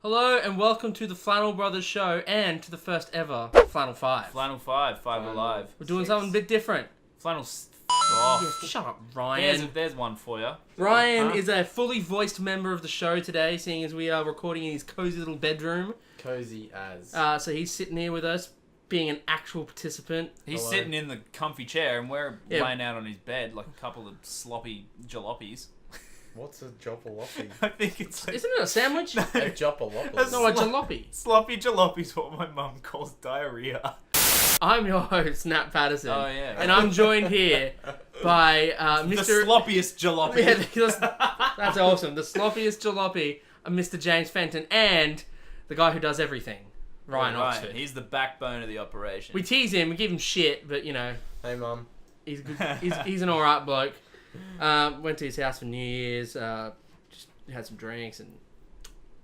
Hello and welcome to the Flannel Brothers show and to the first ever Flannel 5. Flannel 5, 5 alive. We're doing something a bit different. Flannel's off. Yeah, shut up, Ryan. There's one for you. Ryan is a fully voiced member of the show today, seeing as we are recording in his cozy little bedroom. Cozy as. So he's sitting here with us, being an actual participant. He's sitting in the comfy chair and we're laying out on his bed like a couple of sloppy jalopies. What's a jalopy? I think it's like... Isn't it a sandwich? A jalopy. No, a jalopy. Sloppy jalopy's what my mum calls diarrhea. I'm your host, Nat Patterson. Oh, yeah. And I'm joined here by Mr. The sloppiest jalopy. Yeah, that's awesome. The sloppiest jalopy, Mr. James Fenton, and the guy who does everything, Ryan Oxford. He's the backbone of the operation. We tease him, we give him shit, but you know, Hey, Mum. he's good. He's an alright bloke. Went to his house for New Year's, just had some drinks and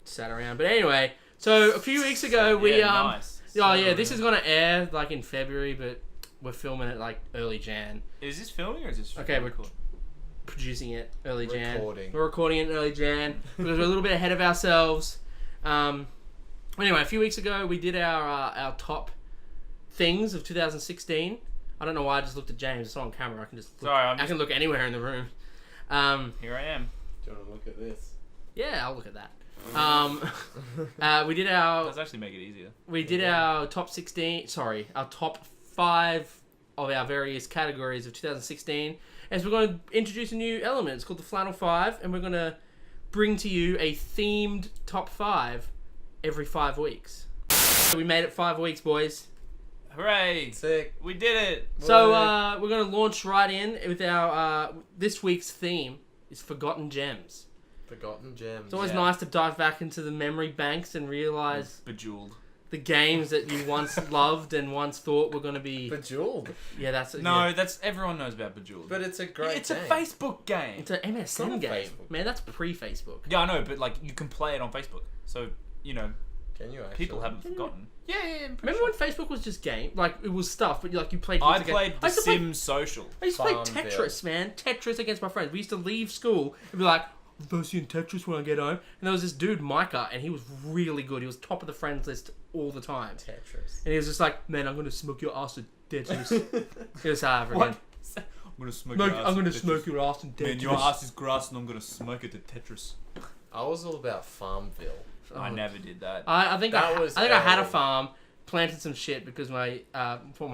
sat around. But anyway, so a few weeks ago we nice. Oh yeah, this is gonna air like in February, but we're filming it like early Jan. Is this filming or is this Okay, recording? we're producing it early Jan. Recording. We're recording it in early Jan because we're a little bit ahead of ourselves. Anyway, a few weeks ago we did our top things of 2016. I don't know why I just looked at James. It's not on camera. I can just look, I can look anywhere in the room. Here I am. Do you want to look at this? Yeah, I'll look at that. We did our. Does actually make it easier. We did our top 16. Sorry, our top 5 of our various categories of 2016. And so we're going to introduce a new element. It's called the Flannel 5, and we're going to bring to you a themed top 5 every 5 weeks. So we made it 5 weeks, boys. Hooray! Sick. We did it! So we're going to launch right in with our this week's theme is Forgotten Gems. Forgotten gems. It's always nice to dive back into the memory banks and realize Bejeweled. the games that you once loved and once thought were going to be. Bejeweled. Yeah, that's That's everyone knows about Bejeweled. But it's a great It's game. a Facebook game. It's an MSN not game. Facebook. Man, that's pre-Facebook. Yeah, I know, but like you can play it on Facebook, so you know Can you actually? people haven't forgotten. Yeah, Remember when Facebook was just game? Like, it was stuff, but like you played... I games. played I The used to play- Sims Social. I used to play Farmville. Tetris, man. Tetris against my friends. We used to leave school and be like, I'm first in Tetris when I get home. And there was this dude, Micah, and he was really good. He was top of the friends list all the time. Tetris. And he was just like, man, I'm going to smoke your ass to Tetris. He was What? again. I'm gonna smoke No, your ass. I'm going to to smoke Tetris. your ass in Tetris. Man, your ass is grass, and I'm gonna smoke it to Tetris. I was all about Farmville. I never did that. I think I had a early. farm, planted some shit because my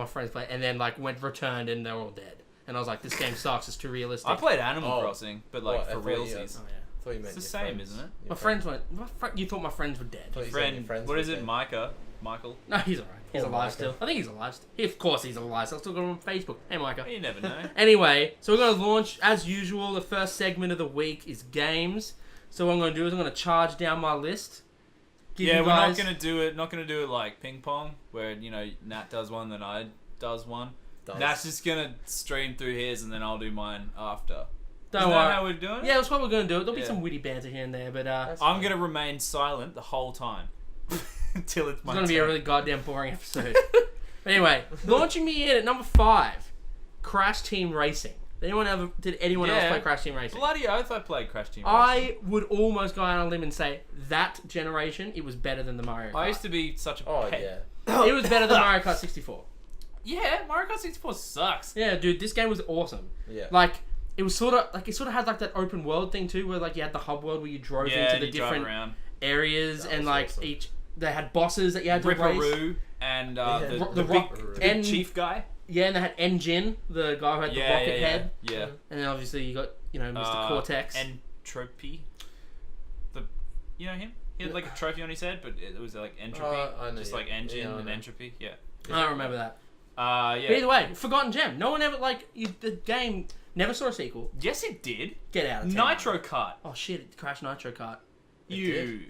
friends played, and then like returned and they were all dead. And I was like, this game sucks. It's too realistic. I played Animal Oh. Crossing, but like What, for I thought you- realsies. Oh yeah. I thought you meant It's the your same, friends. isn't it? Your My friends went. You thought my friends were dead. Thought you said your Friend, friends what were is it, dead. Michael? No, he's alright. He's Poor alive Micah. still. I think he's alive still. Of course he's alive. So I'll still go on Facebook. Hey, Micah. You never know. Anyway, so we're going to launch, as usual, the first segment of the week is games. So what I'm going to do is I'm going to charge down my list. Give Yeah, you we're not guys- gonna do it. Not gonna do it like ping pong, where you know Nat does one, then I does one. Does. Nat's just gonna stream through his, and then I'll do mine after. Don't Isn't worry. that how we're doing it? Yeah, that's what we're going to do. There'll be Yeah. some witty banter here and there, but That's I'm fine. gonna remain silent the whole time until it's my it's going to be turn. a really goddamn boring episode. But anyway, launching me in at number 5, Crash Team Racing. Did anyone else play Crash Team Racing? Bloody oath! I played Crash Team Racing. I would almost go out on a limb and say that generation, it was better than the Mario Kart. I used to be such a Oh, pet. yeah. It was better than Mario Kart 64. Yeah, Mario Kart 64 sucks. Yeah, dude, this game was awesome. Yeah. Like, it was sort of had like that open world thing too, where like you had the hub world where you drove Yeah, into the you drive different around. areas, That and was like awesome. they had bosses that you had to race. Ripperoo and the rock big and chief guy. Yeah, and they had Engine, the guy who had the rocket head, Yeah. and then obviously you got Mr. Cortex. Entropy. You know him? He had like a trophy on his head, but it was like entropy, I know, just yeah. like engine Yeah, I and know. entropy. Yeah. I don't remember that. Yeah. But either way, Forgotten Gem. No one ever the game never saw a sequel. Yes, it did. Get out of town. Nitro Kart. Oh shit! It crashed Nitro Kart. You.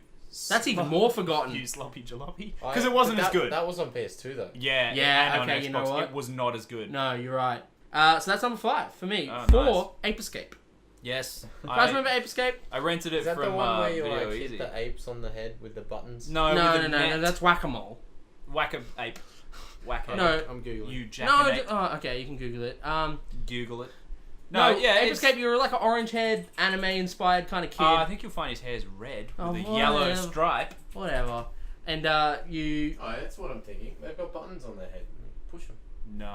That's even more forgotten. You sloppy jalopy. Because it wasn't as good. That was on PS2 though. Yeah. Yeah, and on okay, Xbox, you know what? It was not as good. No, you're right. So that's number 5 for me. Oh, 4, Ape Escape. Yes. You guys remember Ape Escape? I rented it Is that from the one where you Video like Easy. hit the apes on the head with the buttons? No, No, that's Whack-A-Mole. Whack-A-Ape. Whack-A. No. I'm googling. You No, jackanate. okay, you can Google it. Google it. No, yeah, Ape it's- Escape, you're like an orange-haired, anime-inspired kind of kid. I think you'll find his hair's red Oh, with a yellow whatever. stripe. Whatever. And you... Oh, that's what I'm thinking. They've got buttons on their head. Push them. No.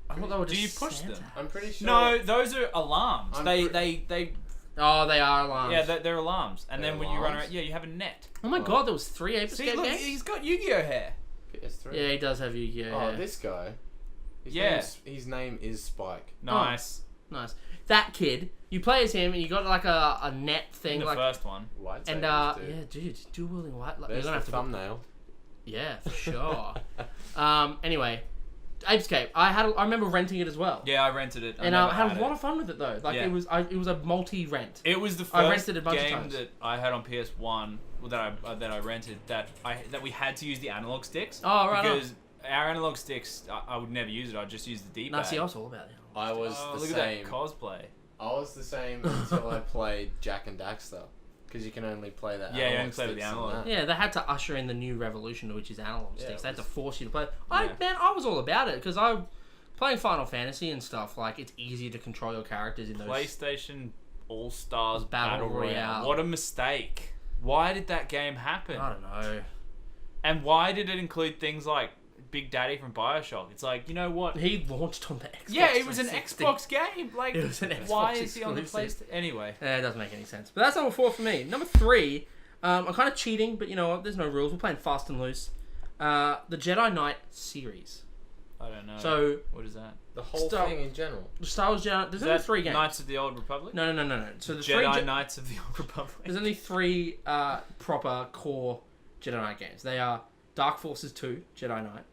I thought they were Do just you push Santa. them? I'm pretty sure. No, those are alarms. I'm They Oh, they are alarms. yeah, they're alarms. And They're then when you run alarms? around, yeah, you have a net. Oh my god, there was 3 Ape See, Escape look, games? he's got Yu-Gi-Oh hair. PS3. Yeah, he does have Yu-Gi-Oh! Oh, hair. this guy. Yeah. His name is Spike. Nice. Nice. That kid, you play as him, and you got like a net thing, In the like, first one. Lightsabers, and dude. yeah, dude, dual wielding white. Like, There's you're gonna the have to. thumbnail. Yeah, for sure. Anyway, Ape Escape. I remember renting it as well, Yeah, I rented it. and I had a lot of fun with it though. Like Yeah. it was a multi-rent. It was the I first rented it a bunch of game times. that I had on PS1 that I rented that we had to use the analog sticks. Oh, right on. Because our analog sticks, I would never use it. I'd just use the D-pad. No, see, I was all about it. I was the look same. at that cosplay. I was the same until I played Jack and Daxter. Because you can only play that. Yeah, you analog only play with the sticks and analog. that. Yeah, they had to usher in the new revolution, which is analog Yeah, sticks. it They had to was- force you to play. Yeah. I was all about it because I playing Final Fantasy and stuff. Like it's easier to control your characters in those. PlayStation All Stars Battle Battle Royale. Royale. What a mistake! Why did that game happen? I don't know. And why did it include things like Big Daddy from Bioshock? It's like, you know what? He launched on the Xbox. Yeah, it was an 360. Xbox game. Like, It was an why Xbox is he on the exclusive. PlayStation? Anyway. It doesn't make any sense. But that's number 4 for me. Number 3, I'm kind of cheating, but you know what? There's no rules. We're playing fast and loose. The Jedi Knight series. I don't know. So, what is that? The whole Star- thing in general. the Star Wars Jedi... There's Is only that 3 games. Knights of the Old Republic? No. So there's Jedi 3... Knights of the Old Republic. There's only 3 proper core Jedi Knight games. They are Dark Forces 2, Jedi Knight.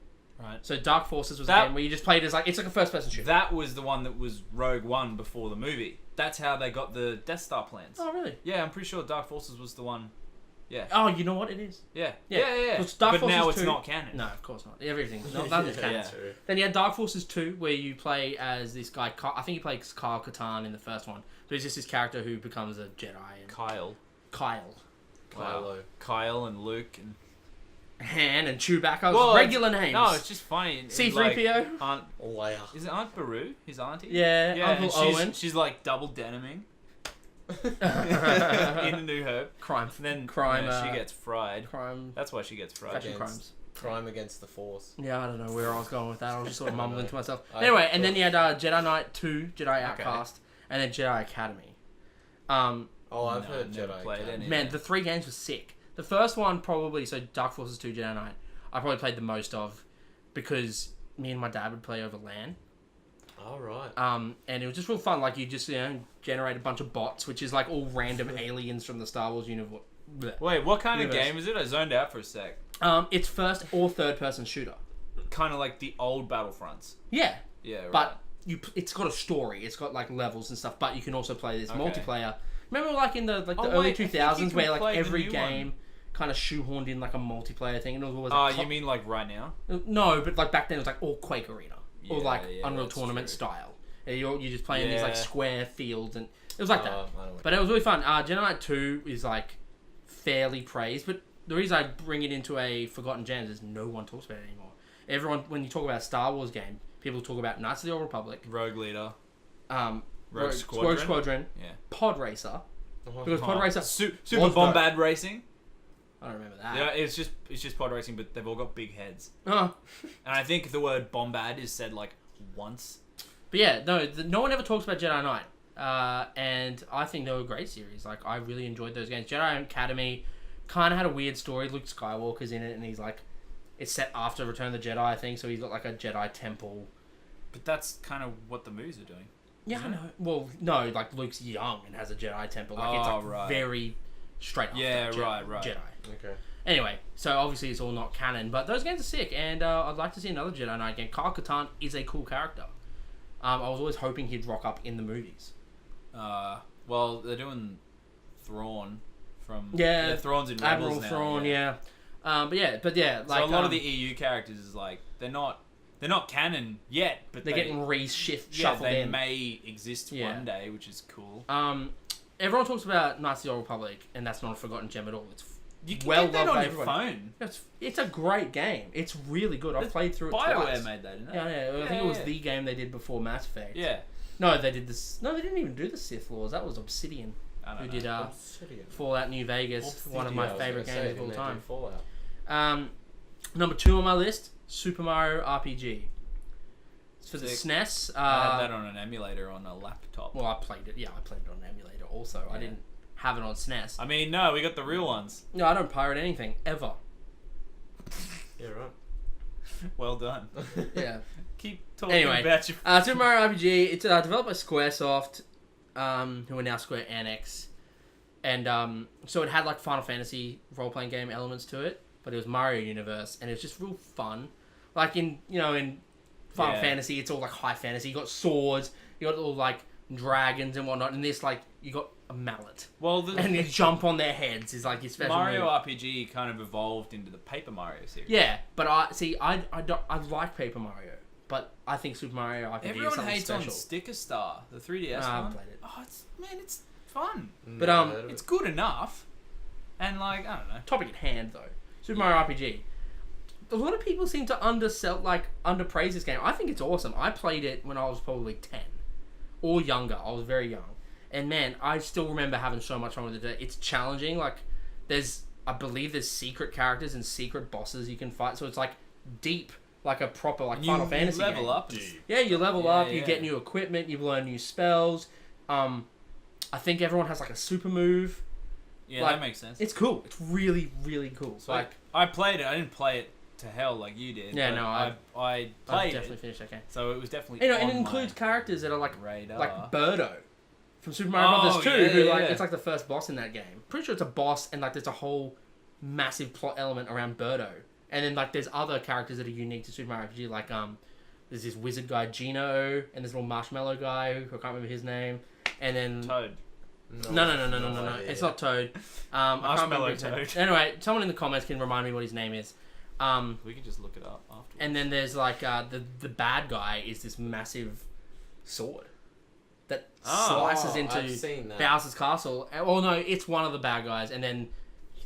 Right. So Dark Forces was a That- game where you just played as it's like a first person shooter. That was the one that was Rogue One before the movie. That's how they got the Death Star plans. Oh really? Yeah, I'm pretty sure Dark Forces was the one. Yeah. Oh, you know what it is? Yeah. Yeah. Yeah. Because Dark But now Forces it's 2 not canon. No, of course not. Everything's not. Nothing's canon. Yeah. True. Then you had Dark Forces 2, where you play as this guy. I think he plays Kyle Katarn in the first one. So he's just this character who becomes a Jedi. And Kyle. Kyle, Kylo. Kyle and Luke and Han, and Chewbacca. Well, Regular names. No, it's just funny. C-3PO. Like, Aunt, Leia. is it Aunt Beru? His auntie? Yeah, Uncle and she's, Owen. She's like double deniming in a New Hope. Crime. And then Crime. she gets fried. Crime. That's why she gets fried. Fashion Against- crimes. Crime against the Force. Yeah, I don't know where I was going with that. I was just sort of I don't mumbling know. to myself. I Anyway, and then thought- you had Jedi Knight 2, Jedi Outcast, and then Jedi Academy. Oh, I've No, heard never Jedi. played Academy. any. Man, the 3 games were sick. The first one probably, so Dark Forces 2, Jedi Knight, I probably played the most of because me and my dad would play over LAN. All right. And it was just real fun. Like, you just, generate a bunch of bots, which is like all random aliens from the Star Wars universe. Wait, what kind of Universe. game is it? I zoned out for a sec. It's first or third person shooter. Kind of like the old Battlefronts. Yeah, Yeah, right. but it's got a story. It's got like levels and stuff. But you can also play this Okay. multiplayer. Remember, like in the Oh, early wait, I think you 2000s, can where like play the every new game kind of shoehorned in like a multiplayer thing, and it was always. Oh, you mean like right now? No, but like back then it was like all Quake Arena or Yeah, like yeah, Unreal that's Tournament true. style. And you're just playing these like Yeah. square fields, and it was like that. I don't know. But it was really fun. Jedi Knight 2 is like fairly praised, but the reason I bring it into a forgotten genre is no one talks about it anymore. Everyone, when you talk about a Star Wars game, people talk about Knights of the Old Republic, Rogue Leader. Rogue Squadron? Squadron, Yeah. Pod Racer. Oh, Because Pod Racer, Super was Bombad Racing. I don't remember that. Yeah, it's just pod racing, but they've all got big heads. Oh. And I think the word Bombad is said like once. But yeah, no one ever talks about Jedi Knight. And I think they were a great series. Like, I really enjoyed those games. Jedi Academy kind of had a weird story. Luke Skywalker's in it, and he's like, it's set after Return of the Jedi, I think, so he's got like a Jedi temple. But that's kind of what the movies are doing. Yeah, I Isn't it? know. Well, no, like Luke's young and has a Jedi temple. Like, it's Oh, like right. very straight after Yeah, right. Jedi. Okay. Anyway, so obviously it's all not canon, but those games are sick, and I'd like to see another Jedi Knight game. Kyle Katarn is a cool character. I was always hoping he'd rock up in the movies. Well, they're doing Thrawn from Yeah, Thrawn's in Admiral Rebels now, Thrawn, yeah. But yeah, like So a lot of the EU characters is like they're not canon yet, but they're getting shuffled they in. may exist Yeah. one day, which is cool. Everyone talks about Knights of the Old Republic, and that's not a forgotten gem at all. It's You can well get that loved on by your everyone. phone. It's a great game. It's really good. I've played through it BioWare twice. made that, didn't it? Yeah, I think it was the game they did before Mass Effect. Yeah. No, they did this. No, they didn't even do the Sith Lords. That was Obsidian, I don't who know. did Obsidian. Fallout New Vegas, one of my Yeah, I was favorite gonna say, games of all didn't they do time. Fallout. Number 2 on my list, Super Mario RPG. It's for the Sick. SNES. I had that on an emulator on a laptop. Well, I played it. Yeah, I played it on an emulator also. I Yeah. didn't have it on SNES. I mean, no, we got the real ones. No, I don't pirate anything ever. Yeah, right. Well done. Yeah. Keep talking Anyway, about your... Super Mario RPG. It's developed by SquareSoft, who are now Square Enix, and so it had like Final Fantasy role-playing game elements to it, but it was Mario Universe, and it was just real fun. Like in Final Yeah. Fantasy, it's all like high fantasy. You got swords, you got all like dragons and whatnot, and this like you got a mallet, Well, and you jump on their heads is like your special Mario move. RPG kind of evolved into the Paper Mario series. Yeah, but I like Paper Mario, but I think Super Mario RPG is Everyone something hates special. on Sticker Star, the 3DS Nah, I've one. played it. Oh, it's fun. But, Never heard of It's it. good enough. And like, I don't know. Topic at hand though, Super Mario RPG. A lot of people seem to underpraise this game. I think it's awesome. I played it when I was probably 10 or younger. I was very young, and man, I still remember having so much fun with it. It's challenging. Like, I believe there's secret characters and secret bosses you can fight. So it's like deep, like a proper like Final Fantasy You level game. up. Yeah, you level Yeah, up. You yeah. get new equipment. You learn new spells. I think everyone has like a super move. Yeah, Like, that makes sense. It's cool. It's really, really cool. So Like, I played it. I didn't play it to hell like you did. Yeah, but no, I I've played definitely it. finished that game. So it was definitely. And on it includes my characters that are like radar. Birdo from Super Mario Oh, Brothers 2, yeah, who yeah, like yeah. it's like the first boss in that game. Pretty sure it's a boss, and like there's a whole massive plot element around Birdo. And then like there's other characters that are unique to Super Mario RPG, like there's this wizard guy Gino, and this little marshmallow guy who I can't remember his name. And then Toad. no, idea. it's not Toad. I can't remember Marshmallow his name. Toad. Anyway, someone in the comments can remind me what his name is. We can just look it up afterwards. And then there's like the bad guy is this massive sword that slices I've into seen that. Bowser's castle. Oh no, it's one of the bad guys, and then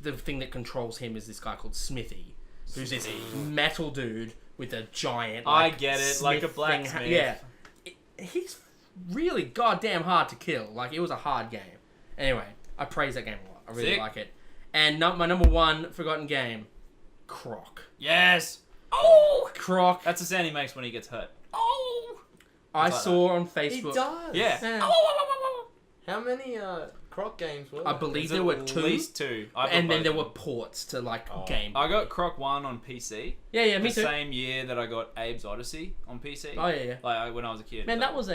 the thing that controls him is this guy called Smithy, who's this metal dude with a giant. I Like, get it, like a smith thing blacksmith. Yeah, he's really goddamn hard to kill. Like, it was a hard game. Anyway, I praise that game a lot. I really Sick. like it. And my number one forgotten game, Croc. Yes. Oh, Croc. That's the sound he makes when he gets hurt. Oh, I It's like saw on He Facebook. does. Yeah. Yeah. How many Croc games were I there? believe There's there were at 2, least 2. I've got and then both there of were them. ports to like Oh. Game Boy. I got Croc 1 on PC. Yeah, me the too. same year that I got Abe's Odyssey on PC. Oh yeah. Like when I was a kid. Man, But- that was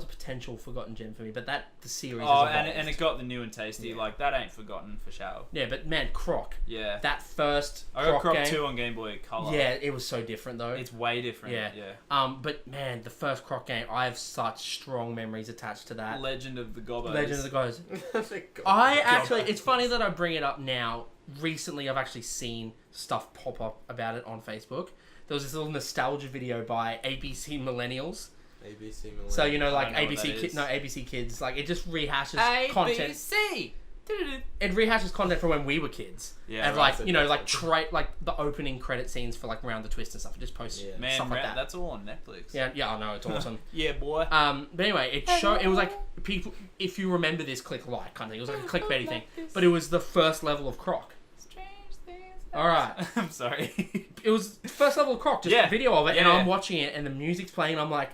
a potential forgotten gem for me, but the series. Oh, has and evolved. it got the new and tasty. Yeah. Like that ain't forgotten for sure. Yeah, but man, Croc. Yeah. That first I got Croc game. 2 on Game Boy Color. Yeah, it was so different though. It's way different. Yeah. Yeah. But man, the first Croc game, I have such strong memories attached to that. Legend of the Gobbos. Legend of the Gods. God. I actually, it's funny that I bring it up now. Recently, I've actually seen stuff pop up about it on Facebook. There was this little nostalgia video by ABC Millennials. ABC Millennium. So, you know, like I don't know what ABC that Kids, is. no, ABC Kids. Like, it just rehashes content. ABC. It rehashes content from when we were kids. Yeah, And right. like, you know, like like the opening credit scenes for like Round the Twist and stuff. It just posts Yeah. Man, stuff like that. that's all on Netflix. Yeah, I know, it's awesome. Yeah, boy. But anyway, it was like people. If you remember this, click like kind of thing. It was like a clickbaity thing, but it was the first level of Croc. All right, I'm sorry. it was the first level of Croc, just Yeah. a video of it, and Yeah. I'm watching it, and the music's playing, and I'm like,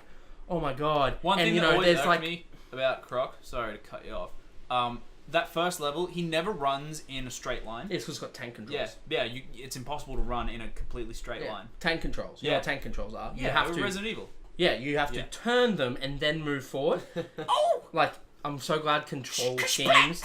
oh my god. One and thing you that know, always there's irked like, me about Croc, sorry to cut you off, that first level, he never runs in a straight line. it's because it's got tank controls. Yeah, it's impossible to run in a completely straight Yeah. line. Tank controls. You know Yeah. what tank controls are. You Yeah, have to. Resident Evil. Yeah, you have to Yeah. turn them and then move forward. Oh! Like, I'm so glad control schemes.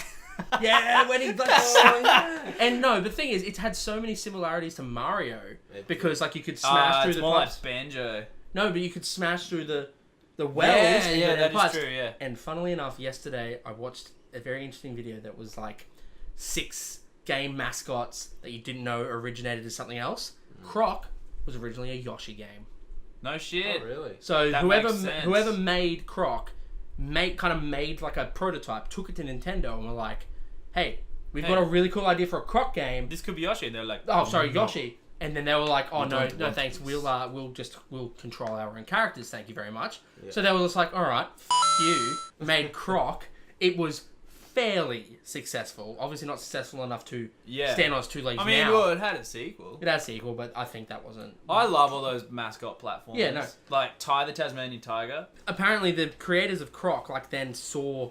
Yeah, when he like, Oh, yeah. and no, the thing is, it had so many similarities to Mario It because like you could smash through it's the more pipes. like Banjo. No, but you could smash through the wells. and yeah, the that pipes. is true, yeah. And funnily enough, yesterday I watched a very interesting video that was like 6 game mascots that you didn't know originated as something else. Croc was originally a Yoshi game. No shit. Oh, really? So That whoever makes sense. whoever made Croc made like a prototype, took it to Nintendo, and were like, "Hey, we've got a really cool idea for a Croc game." This could be Yoshi. And they're like, Oh, sorry, Yoshi. And then they were like, "Oh We no, don't no want thanks. this." We'll control our own characters. Thank you very much." Yeah. So they were just like, "All right, you." Made Croc. It was fairly successful. Obviously not successful enough to stand on its two legs I mean, now. well, it had a sequel. It had a sequel, but I think that wasn't. I love all those mascot platforms. Yeah, no. Like Ty the Tasmanian Tiger. Apparently, the creators of Croc then saw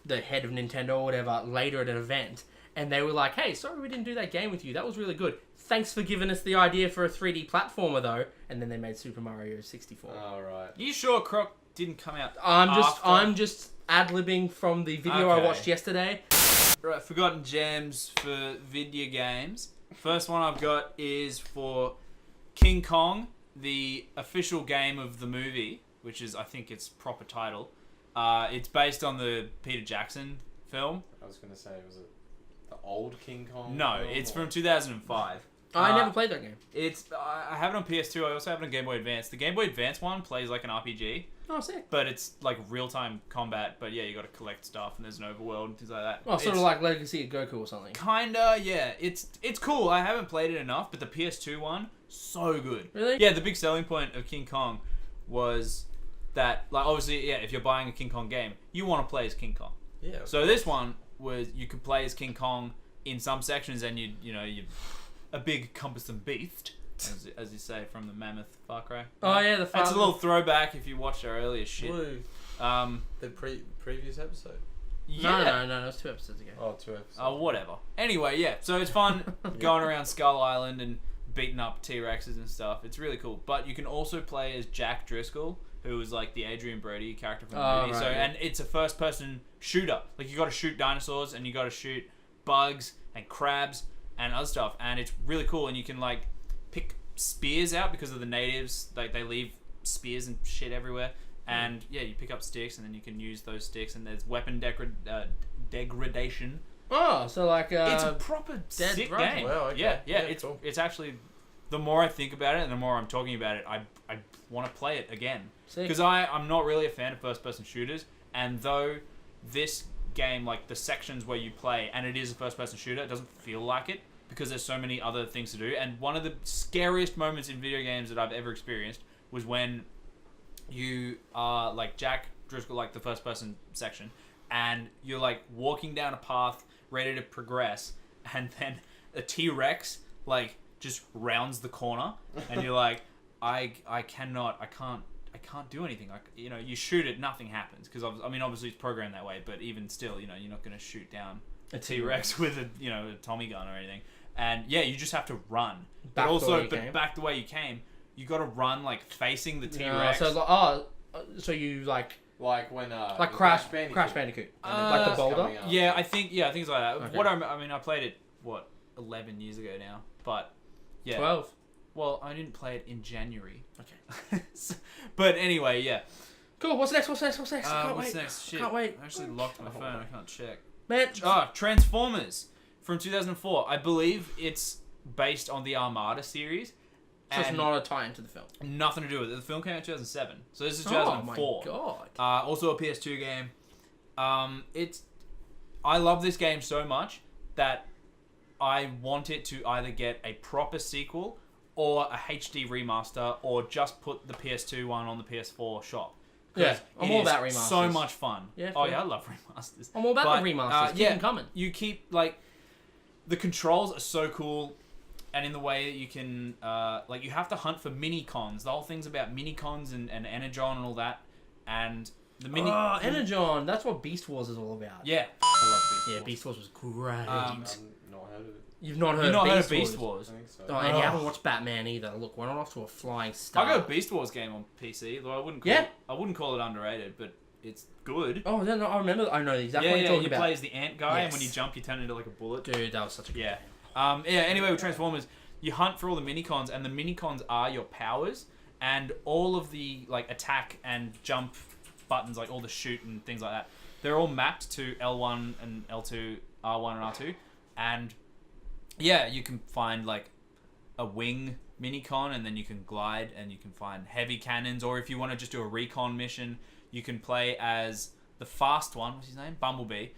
the head of Nintendo or whatever later at an event, and they were like, "Hey, sorry we didn't do that game with you. That was really good. Thanks for giving us the idea for a 3D platformer, though." And then they made Super Mario 64. Oh, right. You sure Croc didn't come out? I'm just ad-libbing from the video I Okay. watched yesterday. Right, forgotten gems for video games. First one I've got is for King Kong, the official game of the movie, which is, I think, its proper title. It's based on the Peter Jackson film. I was going to say, was it the old King Kong? No, film, it's or- from 2005. I never played that game. I have it on PS2. I also have it on Game Boy Advance. The Game Boy Advance one plays like an RPG, Oh, sick. but it's like real-time combat. But yeah, you got to collect stuff, and there's an overworld and things like that. Oh, sort It's of like Legacy of Goku or something. kinda, yeah. It's cool. I haven't played it enough, but the PS2 one, so good. Really? Yeah, the big selling point of King Kong was that, like, obviously, yeah, if you're buying a King Kong game, you want to play as King Kong. Yeah. So this one was you could play as King Kong in some sections, and you a big cumbersome beast, as you say from the Mammoth Far Cry. Oh yeah, the That's a little throwback if you watched our earlier shit. Woo. Um, The previous episode? yeah. No, it was 2 episodes ago. Oh, 2 episodes. Oh, whatever. Anyway, yeah. So it's fun going around Skull Island and beating up T-Rexes and stuff. It's really cool. But you can also play as Jack Driscoll, who was like the Adrian Brody character from the movie. Right, So yeah. and it's a first-person shooter. Like you got to shoot dinosaurs and you got to shoot bugs and crabs and other stuff. And it's really cool. And you can like pick spears out because of the natives. Like they leave spears and shit everywhere. And yeah, you pick up sticks and then you can use those sticks. And there's weapon degradation. Oh, so like It's a proper Dead sick Rising. game. Wow, okay. Yeah, Yeah, it's cool. it's actually, the more I think about it and the more I'm talking about it, I want to play it again. Sick. Because I'm not really a fan of first-person shooters, and though this game, like the sections where you play, and it is a first-person shooter, it doesn't feel like it, because there's so many other things to do, and one of the scariest moments in video games that I've ever experienced was when you are, like, Jack Driscoll, like the first-person section, and you're, like, walking down a path, ready to progress, and then a T-Rex, like, just rounds the corner, and you're like, I can't do anything. Like, you shoot it, nothing happens, because I mean, obviously it's programmed that way, but even still, you're not going to shoot down a T-Rex with a Tommy gun or anything. And yeah, you just have to run. Back the way you but came. back the way you came, you got to run like facing the T-Rex. So you like Like when like Crash Bandicoot, like the boulder. coming up. Yeah, I think it's like that. Okay. What I mean, I played it 11 years ago now, but yeah. 12. Well, I didn't play it in January. Okay. But anyway, yeah. Cool. What's next? I can't What's wait. next? Shit. Can't wait. I actually locked my phone. I can't check. Man. Transformers from 2004. I believe it's based on the Armada series. So it's and not a tie into the film. nothing to do with it. The film came out in 2007. So this is Oh 2004. my god. Also a PS2 game. I love this game so much that I want it to either get a proper sequel or a HD remaster, or just put the PS2 one on the PS4 shop. Yeah, I'm all about remasters. So much fun. Yeah, Oh cool. yeah, I love remasters. I'm all about But, the remasters. Keep them coming. You keep like the controls are so cool, and in the way that you can like you have to hunt for mini cons. The whole thing's about mini cons and Energon and all that, and the mini. Oh, Energon. That's what Beast Wars is all about. Yeah, I love Beast Yeah, Wars. Beast Wars was great. I've not heard of it. You've not heard You've not of heard Beast of Beast Wars? Wars? I think so. Oh, and you Oh. haven't watched Batman either. Look, we're not off to a flying start. I got a Beast Wars game on PC, though I wouldn't call Yeah. it, I wouldn't call it underrated, but it's good. Oh, no, I remember. I know exactly what Yeah, you're talking you about. play as the ant guy, and when Yes. you jump, you turn into like a bullet. Dude, that was such a good Yeah. game. Anyway, with Transformers, you hunt for all the mini-cons, and the mini-cons are your powers, and all of the like attack and jump buttons, like all the shoot and things like that, they're all mapped to L1 and L2, R1 and R2, and yeah, you can find like a wing mini-con, and then you can glide, and you can find heavy cannons, or if you want to just do a recon mission, you can play as the fast one. What's his name? Bumblebee.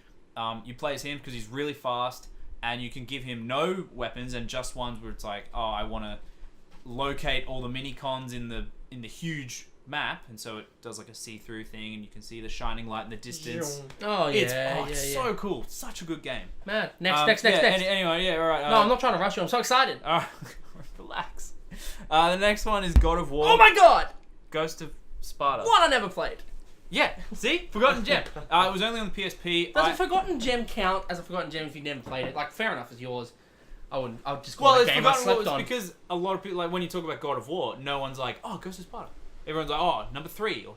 You play as him because he's really fast, and you can give him no weapons and just ones where it's like, oh, I want to locate all the mini cons in the huge map, and so it does like a see-through thing, and you can see the shining light in the distance. Oh yeah, it's so cool. Such a good game. Man, next. Anyway, yeah, all right. No, I'm not trying to rush you. I'm so excited. Relax. The next one is God of War. Oh my god! Ghost of Sparta. What? I never played. Yeah, see? Forgotten Gem. It was only on the PSP. Does a Forgotten Gem count as a Forgotten Gem if you never played it? Like, fair enough, it's yours. I would just call it a game I slept on. Because a lot of people, like, when you talk about God of War, no one's like, oh, Ghost of Sparta. Everyone's like, oh, number 3, or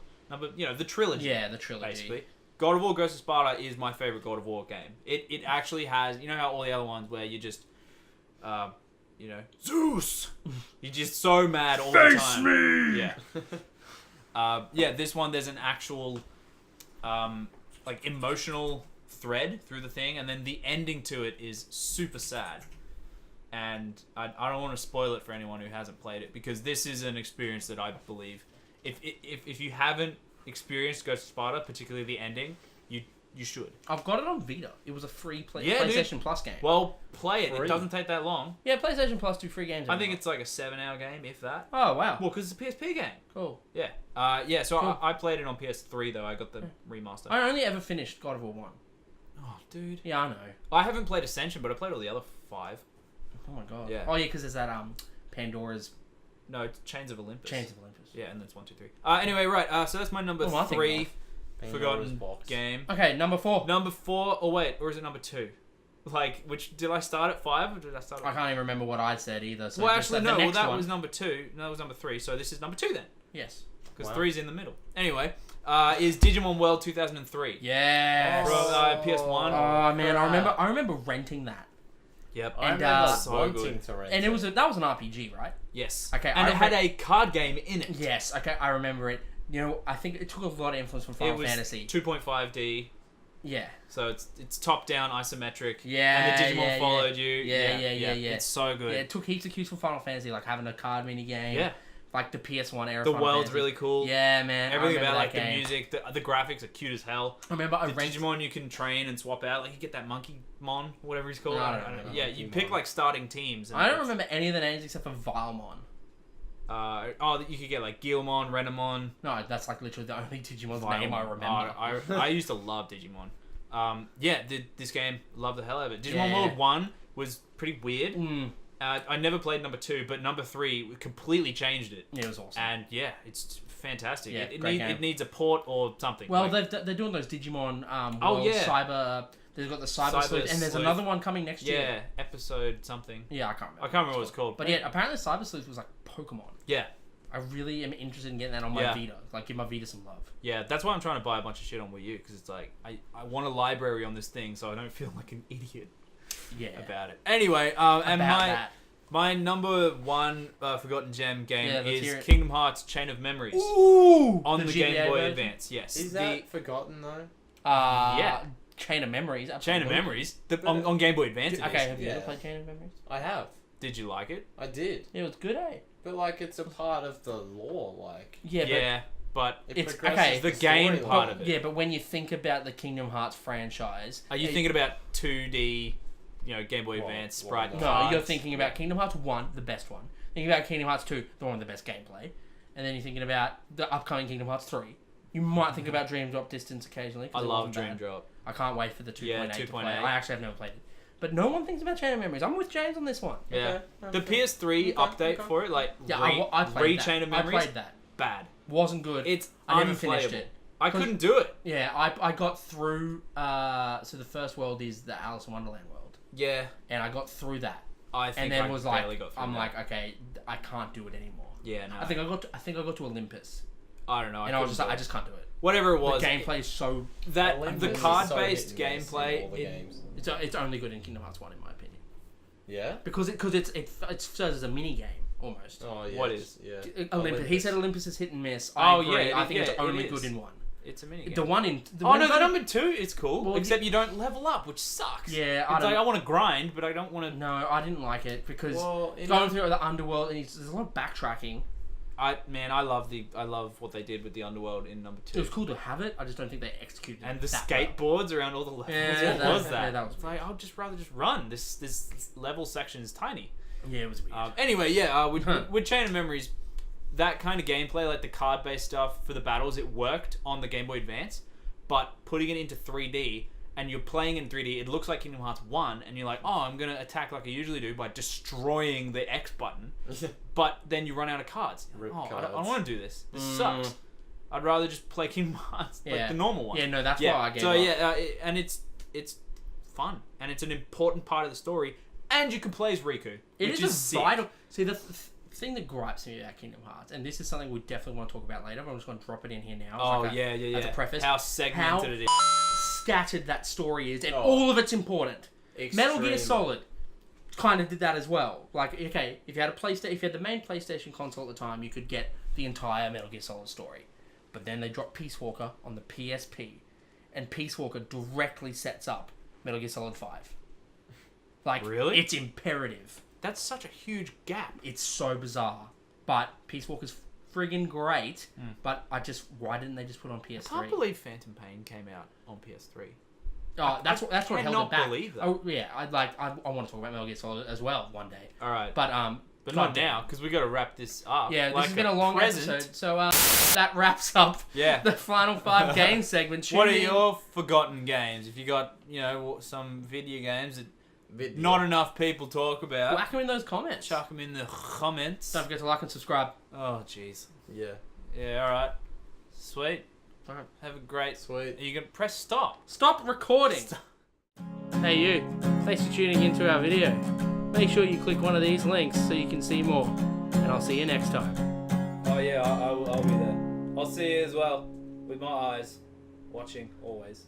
the trilogy. Yeah, the trilogy. Basically. God of War Ghost of Sparta is my favorite God of War game. It actually has, you know how all the other ones where you just, Zeus! You're just so mad all the time. Face me! Yeah. This one, there's an actual, like, emotional thread through the thing, and then the ending to it is super sad. And I don't want to spoil it for anyone who hasn't played it, because this is an experience that I believe, if you haven't experienced Ghost of Sparta, particularly the ending, you should. I've got it on Vita. It was a free Yeah, PlayStation dude. Plus game. Well, play it. Free. It doesn't take that long. Yeah, PlayStation Plus do free games. I think it's like a 7-hour game, if that. Oh wow. Well, because it's a PSP game. Cool. Yeah. So Cool. I played it on PS3 though. I got the remaster. I only ever finished God of War 1. Oh, dude. Yeah, I know. I haven't played Ascension, but I played all the other 5. Oh my god. Yeah. Oh yeah, because there's that Pandora's No, it's Chains of Olympus. Chains of Olympus. Yeah, and that's 1, 2, 3. Anyway, right. So that's my number Oh, I think 3 Pandora's forgotten box. game. Okay, number 4. Number 4. Oh wait, or is it number 2? Like, which did I start at 5 or did I start? I can't even remember what I said either. So Well, just actually, the no. Well, next that one. was number 2. No, that was number 3. So this is number 2 then, Yes. because Wow. 3's in the middle. Anyway, is Digimon World 2003 Yes. from PS1? Oh man, I remember renting that, Yep. I And, remember so wanting good. to rent and that was an RPG, right? Yes. Okay, And I it had a card game in it. Yes. Okay, I remember it. You know, I think it took a lot of influence from Final It was Fantasy. 2.5D. Yeah. So it's top down isometric. Yeah. And the Digimon yeah, followed you. Yeah. It's so good. Yeah, it took heaps of cues from Final Fantasy, like having a card mini game. Yeah. Like the PS1 era. The Final world's Fantasy. really cool. Yeah, man. Everything I remember about like that the game. music, the graphics are cute as hell. I remember I The rented. Digimon you can train and swap out. Like you get that Monkey Mon, whatever he's called. No, I don't remember Yeah, you Monkey pick Mon. like starting teams. And I don't remember any of the names except for Vilemon. You could get like Guilmon, Renamon. No, that's like literally the only Digimon's name I remember. I used to love Digimon. This game, love the hell out of it. Digimon Yeah. World 1 was pretty weird. Mm. I never played number 2, but number 3 completely changed it. Yeah, it was awesome. And yeah, it's fantastic. Yeah, it great game. needs a port or something. Well, like, they're doing those Digimon Oh, World yeah. Cyber. They've got the Cyber Cyber Sleuth, and there's Sleuth. another one coming next year. yeah, episode something. Yeah, I can't remember. I can't remember what it's called. But yeah, apparently Cyber Sleuth was like Pokemon. Yeah, I really am interested in getting that on my Yeah. Vita. Like, give my Vita some love. yeah, that's why I'm trying to buy a bunch of shit on Wii U, because it's like I want a library on this thing, so I don't feel like an idiot Yeah. about it. Anyway, and About that. my number 1 Forgotten Gem game Yeah, let's is hear it. Kingdom Hearts Chain of Memories Ooh! on the Game GBA Boy version? Advance. Yes, Is that forgotten though? Yeah. Chain of Memories. Chain Absolutely. of Memories on Game Boy Advance. it is. Okay, have you Yeah. ever played Chain of Memories? I have. Did you like it? I did. Yeah, it was good, eh? But like, it's a part of the lore. Like, Yeah, Yeah, but it It's- progresses okay, the game storyline. part but of it. yeah, but when you think about the Kingdom Hearts franchise, are you thinking about 2D, Game Boy Well, Advance well, sprite? no. No, cards? you're thinking about Kingdom Hearts 1, the best one. Thinking about Kingdom Hearts 2, the one with the best gameplay. And then you're thinking about the upcoming Kingdom Hearts 3. You might think about Dream Drop Distance occasionally. 'cause I it love wasn't Dream bad. Drop. I can't wait for the 2.8 Yeah, to play. 2.8. I actually have never played it. But no one thinks about Chain of Memories. I'm with James on this one. Yeah, Okay, the okay. PS3 Okay, update okay. for it, like Yeah, I played that. Chain of I Memories, played that. bad. Wasn't good. It's I never finished unplayable. it. I couldn't do it. Yeah, I got through. So the first world is the Alice in Wonderland world, Yeah, and I got through that, I think and then I was barely like, got through I'm that. like, okay, I can't do it anymore. Yeah, no. I think I got to Olympus, I don't know. and I was just like, couldn't I do just can't do it. it. Whatever it The was. gameplay is so that Olympus the is card-based so hit and miss in gameplay. all the games. it's only good in Kingdom Hearts 1 in my opinion, Yeah. because it serves as a mini game almost. Oh yeah. What is? Yeah. Olympus. He said Olympus is hit and miss. Oh, I agree. yeah, I think yeah, it's it only is. good in 1. It's a mini game. The one in Oh no, the number 2 is cool. Well, except you don't level up, which sucks. Yeah, it's like I want to grind, but I don't want to. No, I didn't like it because Well, going through the underworld and there's a lot of backtracking. I love what they did with the Underworld in number 2. It was cool to have it. I just don't think they executed And it the that skateboards around all the levels. Yeah, what was that? yeah, that was It's like, I'd just rather just run. This level section is tiny. well. Yeah, it was weird. Anyway, with Chain of Memories, that kind of gameplay, like the card-based stuff for the battles, it worked on the Game Boy Advance, but putting it into 3D, and you're playing in 3D, it looks like Kingdom Hearts 1, and you're like, oh, I'm going to attack like I usually do by destroying the X button, but then you run out of cards. Rip I cards. don't want to do this. This sucks. I'd rather just play Kingdom Hearts, like the normal one. Yeah, no, that's why I gave up. And it's fun, and it's an important part of the story, and you can play as Riku, It which is is a vital... sick. See, the thing that gripes me about Kingdom Hearts, and this is something we definitely want to talk about later, but I'm just going to drop it in here now. As a preface. How segmented it is. Scattered that story is, and all of it's important. Metal Gear Solid kind of did that as well. Like, okay, if you had if you had the main PlayStation console at the time, you could get the entire Metal Gear Solid story. But then they dropped Peace Walker on the PSP, and Peace Walker directly sets up Metal Gear Solid 5. Like, really? It's imperative. That's such a huge gap. It's so bizarre. But Peace Walker's friggin' great, but why didn't they just put it on PS3? I can't believe Phantom Pain came out on PS3. Oh, that's what held it cannot back. believe that. Oh, yeah, I want to talk about Metal Gear Solid as well one day. All right. But not now, because we got to wrap this up. Yeah, like this has been a long present. episode. So that wraps up the Flannel 5 game segment. What are your forgotten games? If you got, some video games that not enough people talk about, whack them in those comments. chuck them in the comments. Don't forget to like and subscribe. Oh, jeez. Yeah. Yeah, all right. Sweet. All right. Have a great... Sweet. Are you going to press stop? Stop recording. Hey you, thanks for tuning into our video. Make sure you click one of these links so you can see more. And I'll see you next time. Oh yeah, I'll be there. I'll see you as well, with my eyes, watching always.